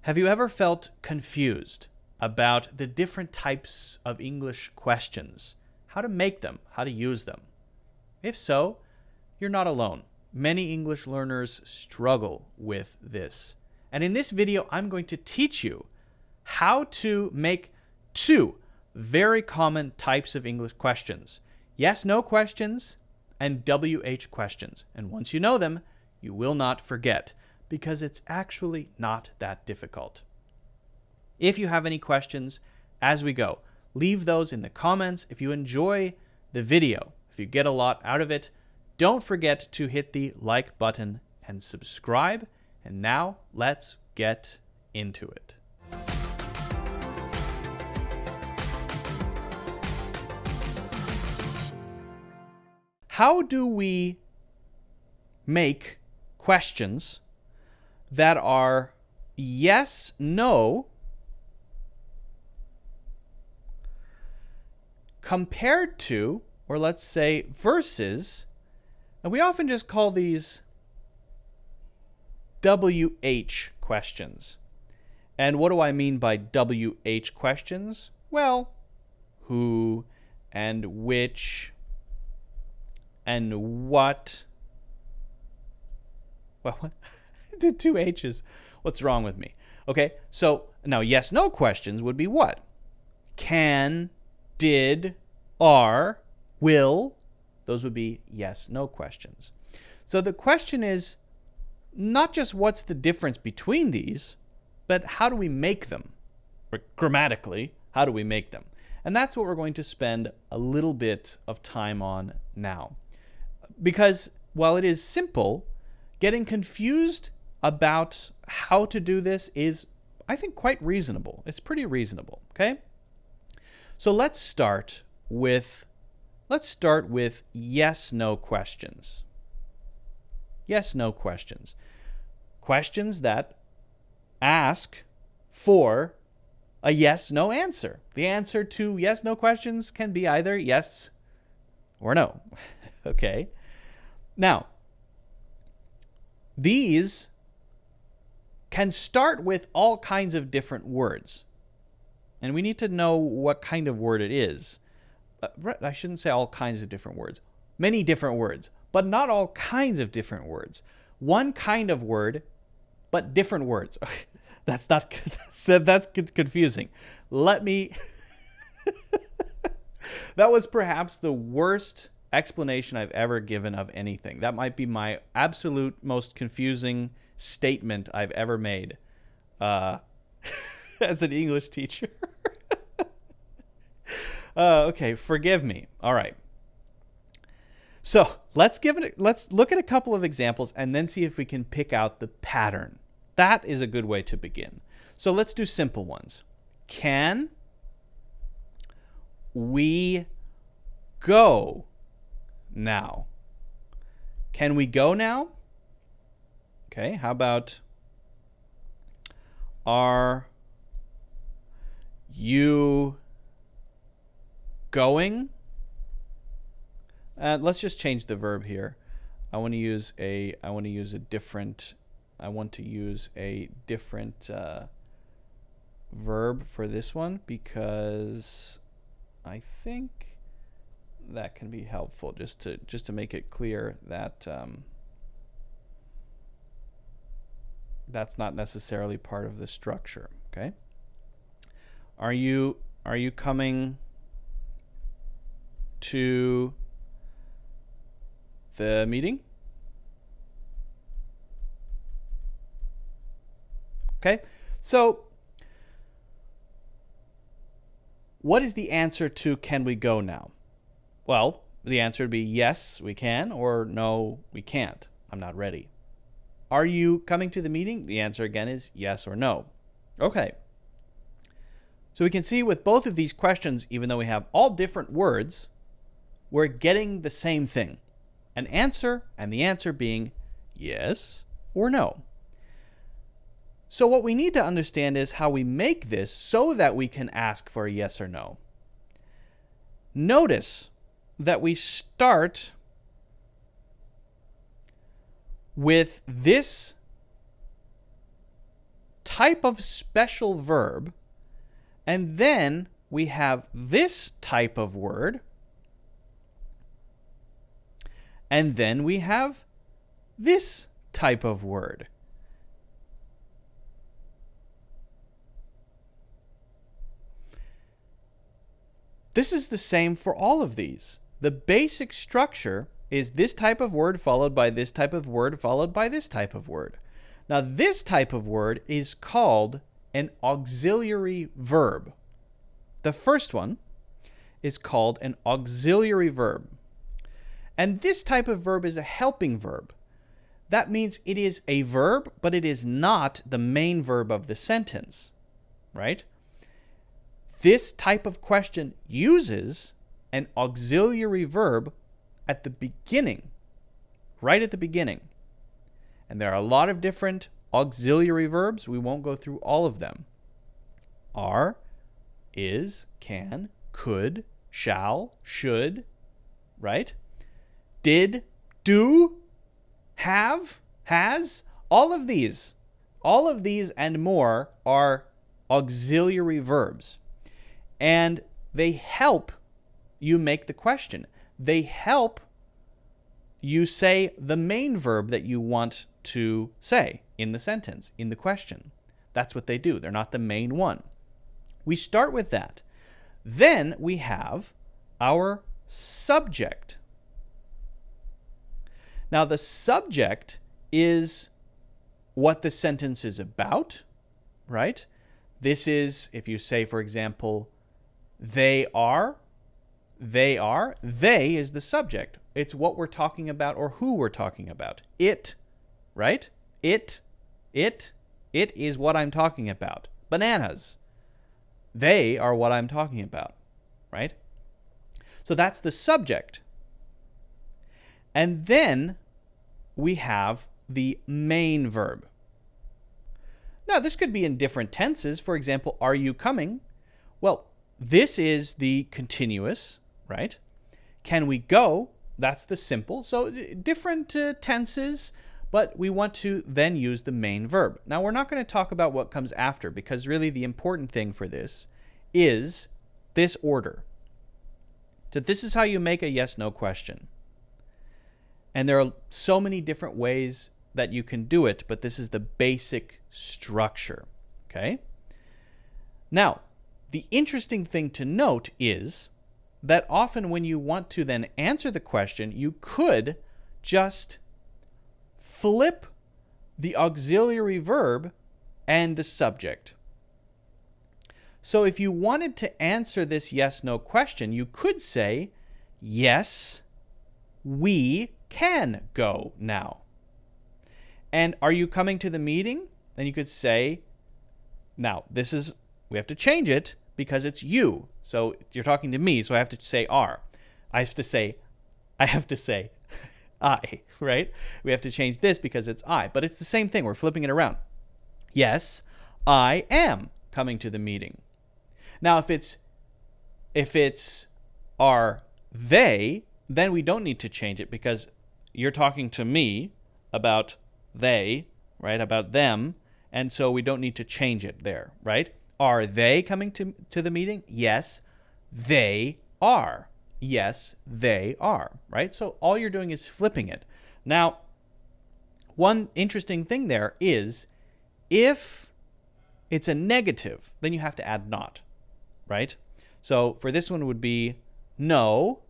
Have you ever felt confused about the different types of English questions, how to make them, how to use them? If so, you're not alone. Many English learners struggle with this. And in this video, I'm going to teach you how to make two very common types of English questions: yes/no questions and WH questions. And once you know them, you will not forget, because it's actually not that difficult. If you have any questions as we go, leave those in the comments. If you enjoy the video, if you get a lot out of it, don't forget to hit the like button and subscribe. And now let's get into it. How do we make questions that are yes, no, compared to, or let's say versus, and we often just call these WH questions. And what do I mean by WH questions? Well, who and which and what. Well, I did two H's. What's wrong with me? Okay, so now yes/no questions would be what? Can, did, are, will. Those would be yes/no questions. So the question is not just what's the difference between these, but how do we make them? Or grammatically, how do we make them? And that's what we're going to spend a little bit of time on now. Because while it is simple, getting confused about how to do this is, I think, quite reasonable. It's pretty reasonable, okay? So let's start with yes/no questions. Yes/no questions. Questions that ask for a yes/no answer. The answer to yes/no questions can be either yes or no. Okay? Now, these can start with all kinds of different words. And we need to know what kind of word it is. I shouldn't say all kinds of different words. Many different words, but not all kinds of different words. One kind of word, but different words. That's confusing. Let me... That was perhaps the worst explanation I've ever given of anything. That might be my absolute most confusing statement I've ever made as an English teacher. Okay, forgive me. All right. So let's look at a couple of examples and then see if we can pick out the pattern. That is a good way to begin. So let's do simple ones. Can we go now? Can we go now? Okay, how about are you going? Let's just change the verb here. I want to use a different verb for this one, because I think that can be helpful, just to make it clear that that's not necessarily part of the structure. Okay. Are you coming to the meeting? Okay. So what is the answer to can we go now? Well, the answer would be yes, we can, or no, we can't. I'm not ready. Are you coming to the meeting? The answer again is yes or no. Okay. So we can see with both of these questions, even though we have all different words, we're getting the same thing. An answer, and the answer being yes or no. So what we need to understand is how we make this so that we can ask for a yes or no. Notice that we start with this type of special verb, and then we have this type of word, and then we have this type of word. This is the same for all of these. The basic structure is this type of word followed by this type of word followed by this type of word. Now, this type of word is called an auxiliary verb. The first one is called an auxiliary verb. And this type of verb is a helping verb. That means it is a verb, but it is not the main verb of the sentence, right? This type of question uses an auxiliary verb at the beginning, right at the beginning. And there are a lot of different auxiliary verbs. We won't go through all of them. Are, is, can, could, shall, should, right? Did, do, have, has, all of these and more are auxiliary verbs. And they help you make the question. They help you say the main verb that you want to say in the sentence, in the question. That's what they do. They're not the main one. We start with that. Then we have our subject. Now, the subject is what the sentence is about, right? This is, if you say, for example, they are, they is the subject. It's what we're talking about or who we're talking about. It, right? It is what I'm talking about. Bananas. They are what I'm talking about, right? So that's the subject. And then we have the main verb. Now, this could be in different tenses. For example, are you coming? Well, this is the continuous, right? Can we go? That's the simple. So different tenses, but we want to then use the main verb. Now, we're not going to talk about what comes after because really the important thing for this is this order. So this is how you make a yes-no question. And there are so many different ways that you can do it, but this is the basic structure, okay? Now, the interesting thing to note is that often when you want to then answer the question, you could just flip the auxiliary verb and the subject. So if you wanted to answer this yes-no question, you could say, yes, we can go now. And are you coming to the meeting? Then you could say, now this is, we have to change it because it's you. So you're talking to me, so I have to say are. I have to say I, right? We have to change this because it's I. But it's the same thing. We're flipping it around. Yes, I am coming to the meeting. Now, if it's are they, then we don't need to change it because you're talking to me about they, right? About them. And so we don't need to change it there, right? Are they coming to the meeting? Yes, they are. Yes, they are, right? So all you're doing is flipping it. Now, one interesting thing there is if it's a negative, then you have to add not, right? So for this one would be no,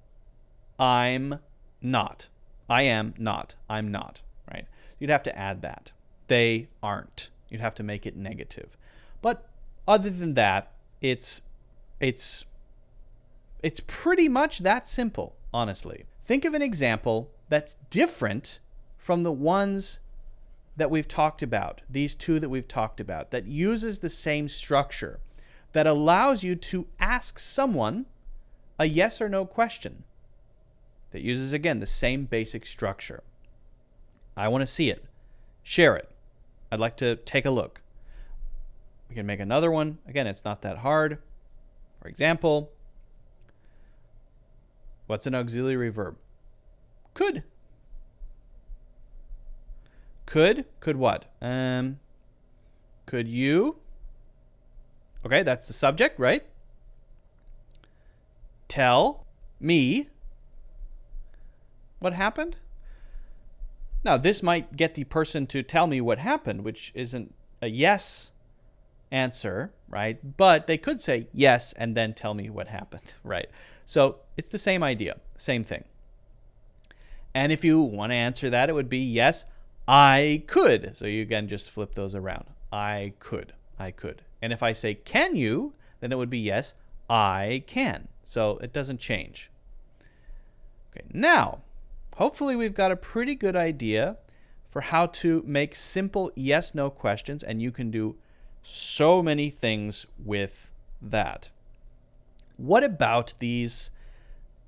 I'm not. I am not. I'm not, right? You'd have to add that. They aren't. You'd have to make it negative. But other than that, it's pretty much that simple, honestly. Think of an example that's different from the ones that we've talked about, these two that we've talked about, that uses the same structure, that allows you to ask someone a yes or no question, that uses, again, the same basic structure. I want to see it. Share it. I'd like to take a look. We can make another one. Again, it's not that hard. For example, what's an auxiliary verb? Could. Could what? Could you? Okay, that's the subject, right? Tell me what happened? Now, this might get the person to tell me what happened, which isn't a yes answer, right? But they could say yes and then tell me what happened, right? So it's the same idea, same thing. And if you want to answer that, it would be yes, I could. So you again just flip those around. I could. And if I say can you, then it would be yes, I can. So it doesn't change. Okay, now, hopefully we've got a pretty good idea for how to make simple yes-no questions, and you can do so many things with that. What about these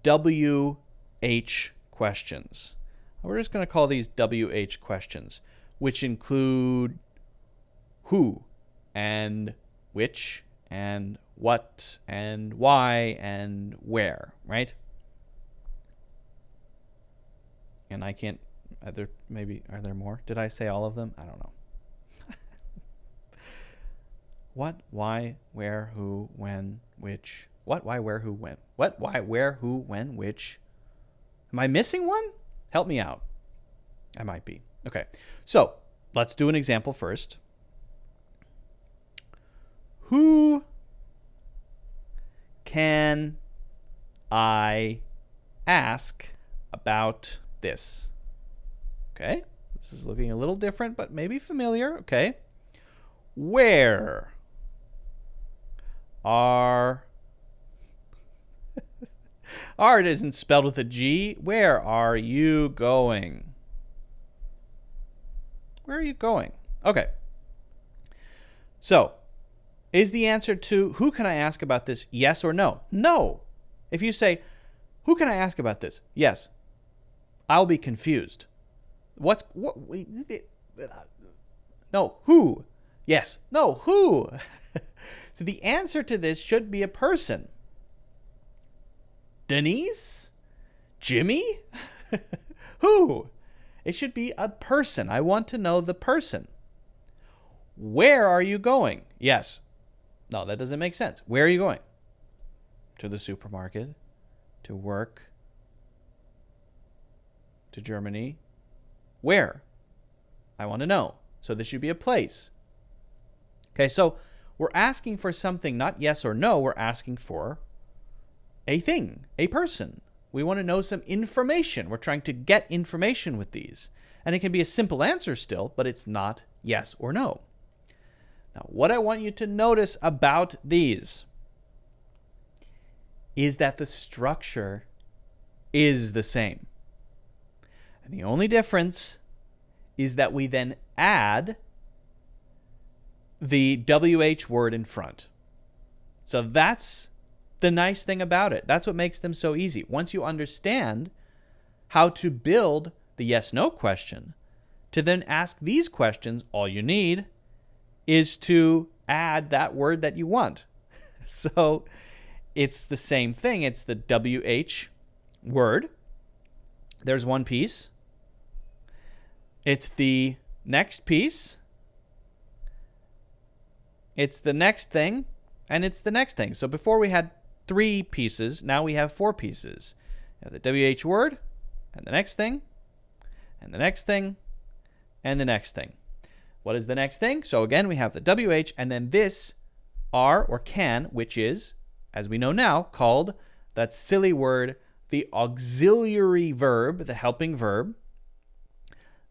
WH questions? We're just going to call these WH questions, which include who and which and what and why and where, right? And I can't, are there more? Did I say all of them? I don't know. What, why, where, who, when, which. What, why, where, who, when. What, why, where, who, when, which. Am I missing one? Help me out. I might be. Okay, so let's do an example first. Who can I ask about this? Okay, this is looking a little different, but maybe familiar. Okay, where are art isn't spelled with a G. Where are you going? Where are you going? Okay. So, is the answer to who can I ask about this yes or no? No. If you say, who can I ask about this? Yes. I'll be confused. No, who? Yes. No, who? So the answer to this should be a person. Denise? Jimmy? Who? It should be a person. I want to know the person. Where are you going? Yes. No, that doesn't make sense. Where are you going? To the supermarket? To work? To Germany? Where? I want to know. So this should be a place. Okay, so we're asking for something, not yes or no. We're asking for a thing, a person. We want to know some information. We're trying to get information with these. And it can be a simple answer still, but it's not yes or no. Now, what I want you to notice about these is that the structure is the same. And the only difference is that we then add the WH word in front. So that's the nice thing about it. That's what makes them so easy. Once you understand how to build the yes-no question, to then ask these questions, all you need is to add that word that you want. So it's the same thing. It's the WH word. There's one piece. It's the next piece. It's the next thing. And it's the next thing. So before we had 3 pieces, now we have 4 pieces. You have the WH word, and the next thing, and the next thing, and the next thing. What is the next thing? So again, we have the WH, and then this are or can, which is, as we know now, called that silly word, the auxiliary verb, the helping verb.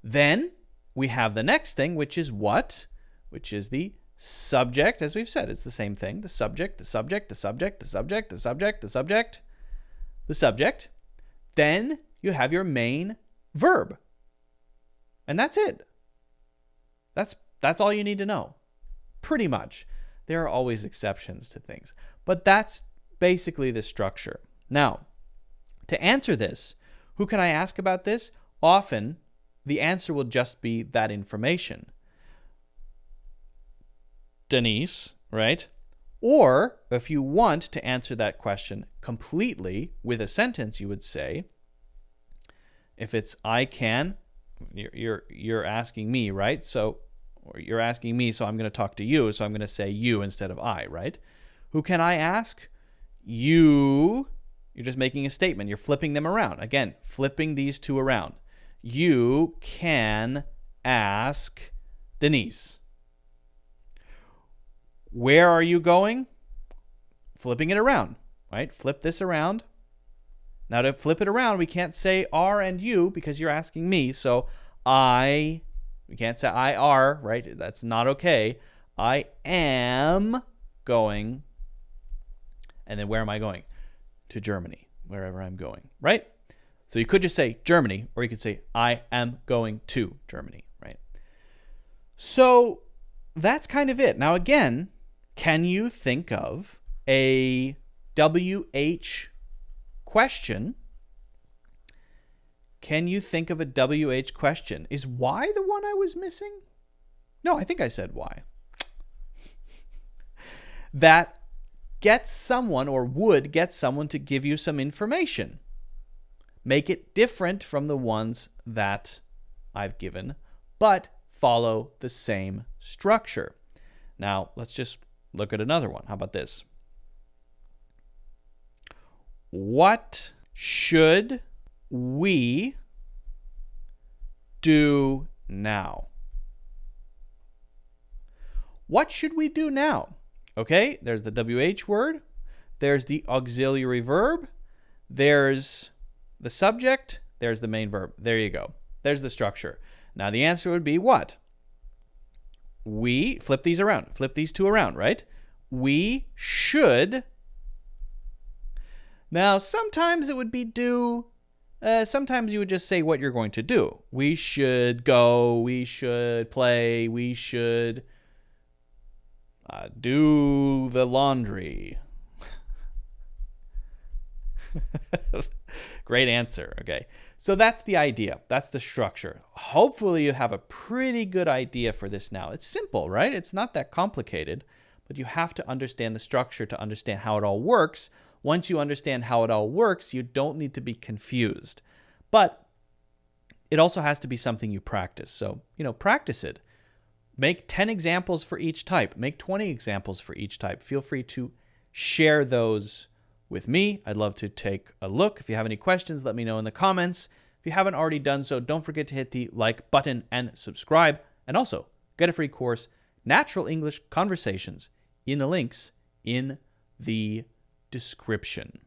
Then we have the next thing, which is what? Which is the subject, as we've said. It's the same thing. The subject, the subject, the subject, the subject, the subject, the subject, the subject. Then you have your main verb. And that's it. That's all you need to know. Pretty much. There are always exceptions to things. But that's basically the structure. Now, to answer this, who can I ask about this? Often, the answer will just be that information. Denise, right? Or if you want to answer that question completely with a sentence, you would say, if it's I can, you're asking me, right? So Or you're asking me, so I'm going to talk to you, so I'm going to say you instead of I, right? Who can I ask? You. You're just making a statement. You're flipping them around. Again, flipping these two around. You can ask Denise. Where are you going? Flipping it around, right? Flip this around. Now to flip it around, we can't say are and you because you're asking me. So we can't say I are, right? That's not okay. I am going. And then where am I going? To Germany, wherever I'm going, right? So you could just say Germany, or you could say I am going to Germany, right? So that's kind of it. Now again, can you think of a WH question? Can you think of a WH question? Is why the one I was missing? No, I think I said why. That gets someone or would get someone to give you some information. Make it different from the ones that I've given, but follow the same structure. Now, let's just look at another one. How about this? What should we do now? What should we do now? Okay, there's the WH word, there's the auxiliary verb, there's the subject, there's the main verb. There you go. There's the structure. Now the answer would be what? We flip these around, flip these two around, right? We should. Now sometimes it would be do. Sometimes you would just say what you're going to do. We should go, we should play, we should do the laundry. Great answer. Okay. So that's the idea. That's the structure. Hopefully you have a pretty good idea for this now. It's simple, right? It's not that complicated, but you have to understand the structure to understand how it all works. Once you understand how it all works, you don't need to be confused. But it also has to be something you practice. So, practice it. Make 10 examples for each type. Make 20 examples for each type. Feel free to share those with me. I'd love to take a look. If you have any questions, let me know in the comments. If you haven't already done so, don't forget to hit the like button and subscribe. And also, get a free course, Natural English Conversations, in the links in the description.